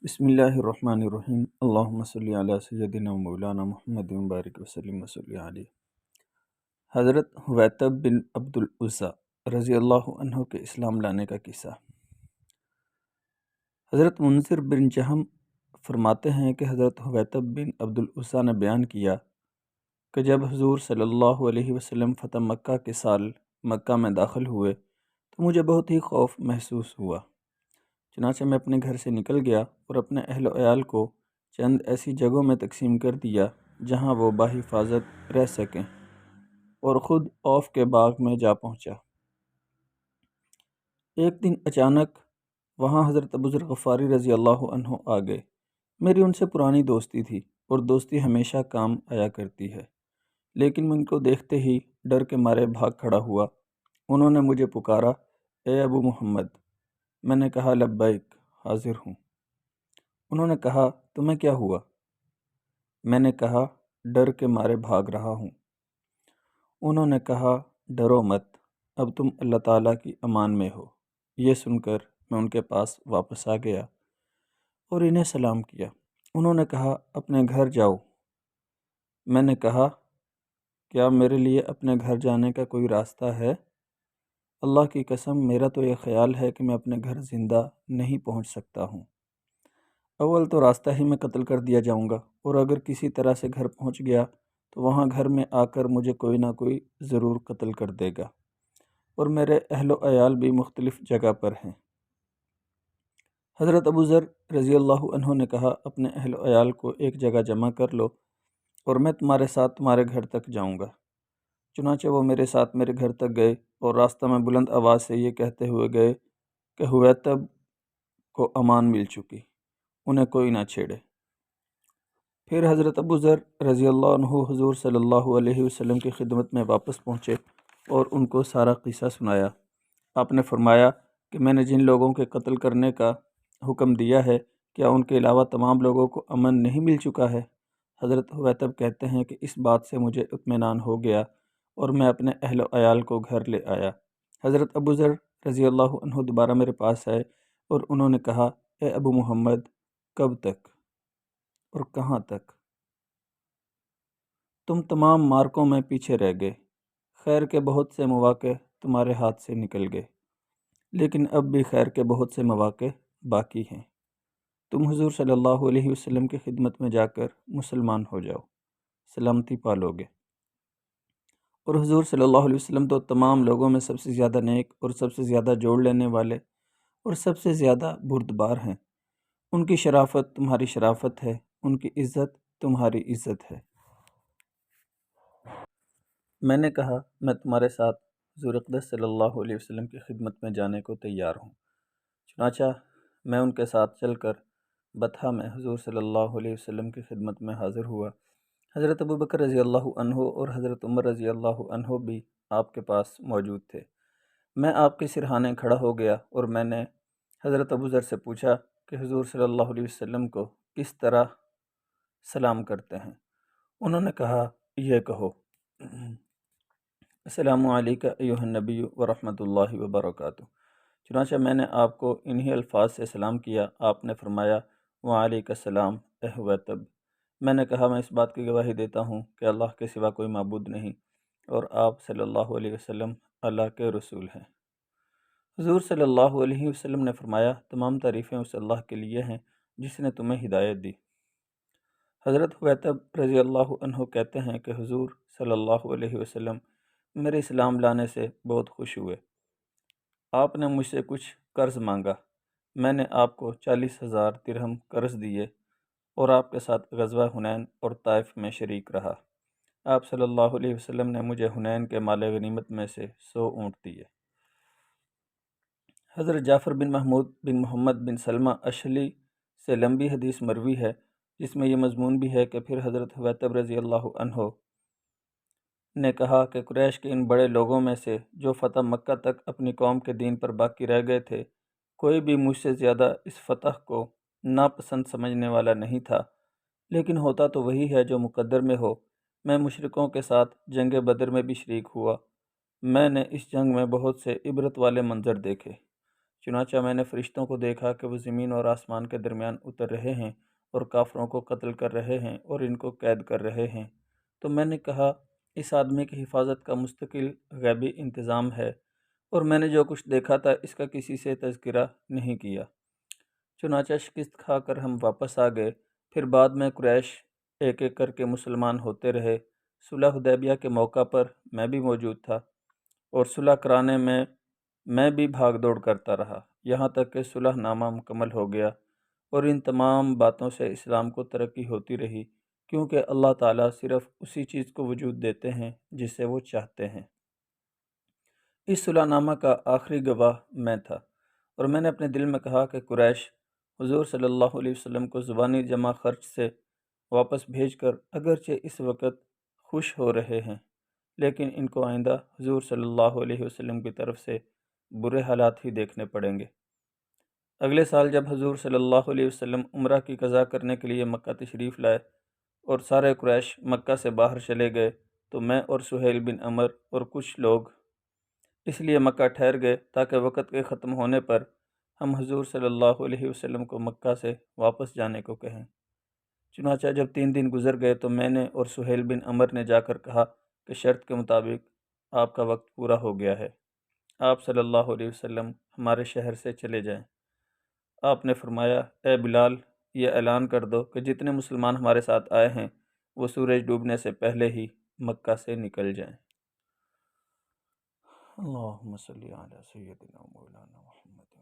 بسم اللہ الرحمن الرحیم اللہم صلی علی سیدنا مولانا محمد مبارک وسلم وصلی علیہ۔ حضرت حویطب بن عبد العزیٰ رضی اللہ عنہ کے اسلام لانے کا قصہ۔ حضرت منذر بن جہم فرماتے ہیں کہ حضرت حویطب بن عبد العزیٰ نے بیان کیا کہ جب حضور صلی اللہ علیہ وسلم فتح مکہ کے سال مکہ میں داخل ہوئے تو مجھے بہت ہی خوف محسوس ہوا۔ چنانچہ میں اپنے گھر سے نکل گیا اور اپنے اہل و عیال کو چند ایسی جگہوں میں تقسیم کر دیا جہاں وہ بحفاظت رہ سکیں، اور خود اوف کے باغ میں جا پہنچا۔ ایک دن اچانک وہاں حضرت ابو ذر غفاری رضی اللہ عنہ آ گئے۔ میری ان سے پرانی دوستی تھی اور دوستی ہمیشہ کام آیا کرتی ہے، لیکن میں ان کو دیکھتے ہی ڈر کے مارے بھاگ کھڑا ہوا۔ انہوں نے مجھے پکارا، اے ابو محمد۔ میں نے کہا، لبیک، حاضر ہوں۔ انہوں نے کہا، تمہیں کیا ہوا؟ میں نے کہا، ڈر کے مارے بھاگ رہا ہوں۔ انہوں نے کہا، ڈرو مت، اب تم اللہ تعالیٰ کی امان میں ہو۔ یہ سن کر میں ان کے پاس واپس آ گیا اور انہیں سلام کیا۔ انہوں نے کہا، اپنے گھر جاؤ۔ میں نے کہا، کیا میرے لیے اپنے گھر جانے کا کوئی راستہ ہے؟ اللہ کی قسم، میرا تو یہ خیال ہے کہ میں اپنے گھر زندہ نہیں پہنچ سکتا ہوں۔ اول تو راستہ ہی میں قتل کر دیا جاؤں گا، اور اگر کسی طرح سے گھر پہنچ گیا تو وہاں گھر میں آ کر مجھے کوئی نہ کوئی ضرور قتل کر دے گا، اور میرے اہل و عیال بھی مختلف جگہ پر ہیں۔ حضرت ابو ذر رضی اللہ عنہ نے کہا، اپنے اہل و عیال کو ایک جگہ جمع کر لو اور میں تمہارے ساتھ تمہارے گھر تک جاؤں گا۔ چنانچہ وہ میرے ساتھ میرے گھر تک گئے، اور راستہ میں بلند آواز سے یہ کہتے ہوئے گئے کہ حویطب کو امان مل چکی، انہیں کوئی نہ چھیڑے۔ پھر حضرت ابو ذر رضی اللہ عنہ حضور صلی اللہ علیہ وسلم کی خدمت میں واپس پہنچے اور ان کو سارا قصہ سنایا۔ آپ نے فرمایا کہ میں نے جن لوگوں کے قتل کرنے کا حکم دیا ہے، کیا ان کے علاوہ تمام لوگوں کو امن نہیں مل چکا ہے؟ حضرت حویطب کہتے ہیں کہ اس بات سے مجھے اطمینان ہو گیا اور میں اپنے اہل و عیال کو گھر لے آیا۔ حضرت ابو ذر رضی اللہ عنہ دوبارہ میرے پاس آئے اور انہوں نے کہا، اے ابو محمد، کب تک اور کہاں تک؟ تم تمام مارکوں میں پیچھے رہ گئے، خیر کے بہت سے مواقع تمہارے ہاتھ سے نکل گئے، لیکن اب بھی خیر کے بہت سے مواقع باقی ہیں۔ تم حضور صلی اللہ علیہ وسلم کی خدمت میں جا کر مسلمان ہو جاؤ، سلامتی پالو گے۔ اور حضور صلی اللہ علیہ وسلم تو تمام لوگوں میں سب سے زیادہ نیک اور سب سے زیادہ جوڑ لینے والے اور سب سے زیادہ بردبار ہیں۔ ان کی شرافت تمہاری شرافت ہے، ان کی عزت تمہاری عزت ہے۔ میں نے کہا، میں تمہارے ساتھ حضور اقدس صلی اللہ علیہ وسلم کی خدمت میں جانے کو تیار ہوں۔ چنانچہ میں ان کے ساتھ چل کر بطحہ میں حضور صلی اللہ علیہ وسلم کی خدمت میں حاضر ہوا۔ حضرت ابوبکر رضی اللہ عنہ اور حضرت عمر رضی اللہ عنہ بھی آپ کے پاس موجود تھے۔ میں آپ کے سرہانے کھڑا ہو گیا اور میں نے حضرت ابو ذر سے پوچھا کہ حضور صلی اللہ علیہ وسلم کو کس طرح سلام کرتے ہیں؟ انہوں نے کہا، یہ کہو، السلام علیکم ایھا النبی ورحمۃ اللہ وبرکاتہ۔ چنانچہ میں نے آپ کو انہی الفاظ سے سلام کیا۔ آپ نے فرمایا، وعلیکم السلام اے حویطب۔ میں نے کہا، میں اس بات کی گواہی دیتا ہوں کہ اللہ کے سوا کوئی معبود نہیں، اور آپ صلی اللہ علیہ وسلم اللہ کے رسول ہیں۔ حضور صلی اللہ علیہ وسلم نے فرمایا، تمام تعریفیں اس اللہ کے لیے ہیں جس نے تمہیں ہدایت دی۔ حضرت حویطب رضی اللہ عنہ کہتے ہیں کہ حضور صلی اللہ علیہ وسلم میرے اسلام لانے سے بہت خوش ہوئے۔ آپ نے مجھ سے کچھ قرض مانگا، میں نے آپ کو 40,000 درہم قرض دیے اور آپ کے ساتھ غزوہ حنین اور طائف میں شریک رہا۔ آپ صلی اللہ علیہ وسلم نے مجھے حنین کے مال غنیمت میں سے 100 اونٹ دیے۔ حضرت جعفر بن محمود بن محمد بن سلمہ اشہلی سے لمبی حدیث مروی ہے، جس میں یہ مضمون بھی ہے کہ پھر حضرت حویطب رضی اللہ عنہ نے کہا کہ قریش کے ان بڑے لوگوں میں سے جو فتح مکہ تک اپنی قوم کے دین پر باقی رہ گئے تھے، کوئی بھی مجھ سے زیادہ اس فتح کو ناپسند سمجھنے والا نہیں تھا، لیکن ہوتا تو وہی ہے جو مقدر میں ہو۔ میں مشرکوں کے ساتھ جنگ بدر میں بھی شریک ہوا۔ میں نے اس جنگ میں بہت سے عبرت والے منظر دیکھے۔ چنانچہ میں نے فرشتوں کو دیکھا کہ وہ زمین اور آسمان کے درمیان اتر رہے ہیں اور کافروں کو قتل کر رہے ہیں اور ان کو قید کر رہے ہیں۔ تو میں نے کہا، اس آدمی کی حفاظت کا مستقل غیبی انتظام ہے، اور میں نے جو کچھ دیکھا تھا اس کا کسی سے تذکرہ نہیں کیا۔ چنانچہ شکست کھا کر ہم واپس آ گئے۔ پھر بعد میں قریش ایک ایک کر کے مسلمان ہوتے رہے۔ صلح حدیبیہ کے موقع پر میں بھی موجود تھا، اور صلح کرانے میں بھی بھاگ دوڑ کرتا رہا، یہاں تک کہ صلح نامہ مکمل ہو گیا، اور ان تمام باتوں سے اسلام کو ترقی ہوتی رہی، کیونکہ اللہ تعالیٰ صرف اسی چیز کو وجود دیتے ہیں جسے وہ چاہتے ہیں۔ اس صلح نامہ کا آخری گواہ میں تھا، اور میں نے اپنے دل میں کہا کہ قریش حضور صلی اللہ علیہ وسلم کو زبانی جمع خرچ سے واپس بھیج کر اگرچہ اس وقت خوش ہو رہے ہیں، لیکن ان کو آئندہ حضور صلی اللہ علیہ وسلم کی طرف سے برے حالات ہی دیکھنے پڑیں گے۔ اگلے سال جب حضور صلی اللہ علیہ وسلم عمرہ کی قضا کرنے کے لیے مکہ تشریف لائے اور سارے قریش مکہ سے باہر چلے گئے، تو میں اور سہیل بن عمر اور کچھ لوگ اس لیے مکہ ٹھہر گئے تاکہ وقت کے ختم ہونے پر ہم حضور صلی اللہ علیہ وسلم کو مکہ سے واپس جانے کو کہیں۔ چنانچہ جب 3 دن گزر گئے تو میں نے اور سہیل بن عمر نے جا کر کہا کہ شرط کے مطابق آپ کا وقت پورا ہو گیا ہے، آپ صلی اللہ علیہ وسلم ہمارے شہر سے چلے جائیں۔ آپ نے فرمایا، اے بلال، یہ اعلان کر دو کہ جتنے مسلمان ہمارے ساتھ آئے ہیں وہ سورج ڈوبنے سے پہلے ہی مکہ سے نکل جائیں۔ اللہم صلی علی سیدنا مولانا محمد۔